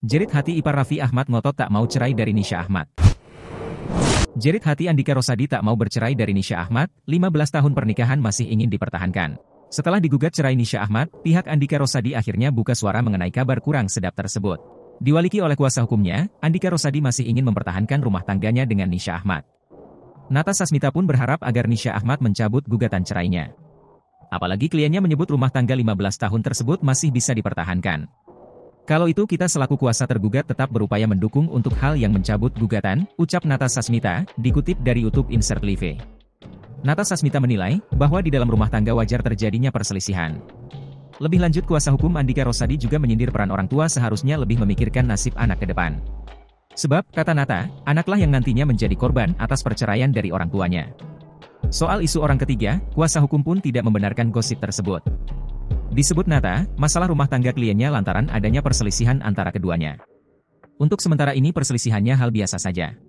Jerit hati ipar Raffi Ahmad ngotot tak mau cerai dari Nisha Ahmad. Jerit hati Andika Rosadi tak mau bercerai dari Nisha Ahmad, 15 tahun pernikahan masih ingin dipertahankan. Setelah digugat cerai Nisha Ahmad, pihak Andika Rosadi akhirnya buka suara mengenai kabar kurang sedap tersebut. Diwakili oleh kuasa hukumnya, Andika Rosadi masih ingin mempertahankan rumah tangganya dengan Nisha Ahmad. Nata Sasmita pun berharap agar Nisha Ahmad mencabut gugatan cerainya. Apalagi kliennya menyebut rumah tangga 15 tahun tersebut masih bisa dipertahankan. Kalau itu kita selaku kuasa tergugat tetap berupaya mendukung untuk hal yang mencabut gugatan, ucap Nata Sasmita, dikutip dari YouTube Insert Live. Nata Sasmita menilai, bahwa di dalam rumah tangga wajar terjadinya perselisihan. Lebih lanjut kuasa hukum Andika Rosadi juga menyindir peran orang tua seharusnya lebih memikirkan nasib anak ke depan. Sebab, kata Nata, anaklah yang nantinya menjadi korban atas perceraian dari orang tuanya. Soal isu orang ketiga, kuasa hukum pun tidak membenarkan gosip tersebut. Disebut Nata, masalah rumah tangga kliennya lantaran adanya perselisihan antara keduanya. Untuk sementara ini perselisihannya hal biasa saja.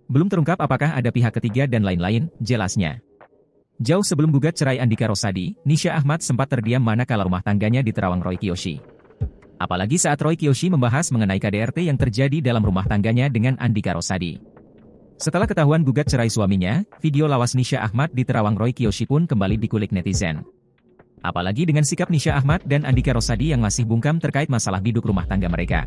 Belum terungkap apakah ada pihak ketiga dan lain-lain, jelasnya. Jauh sebelum gugat cerai Andika Rosadi, Nisha Ahmad sempat terdiam manakala rumah tangganya diterawang Roy Kiyoshi. Apalagi saat Roy Kiyoshi membahas mengenai KDRT yang terjadi dalam rumah tangganya dengan Andika Rosadi. Setelah ketahuan gugat cerai suaminya, video lawas Nisha Ahmad diterawang Roy Kiyoshi pun kembali dikulik netizen. Apalagi dengan sikap Nisha Ahmad dan Andika Rosadi yang masih bungkam terkait masalah biduk rumah tangga mereka.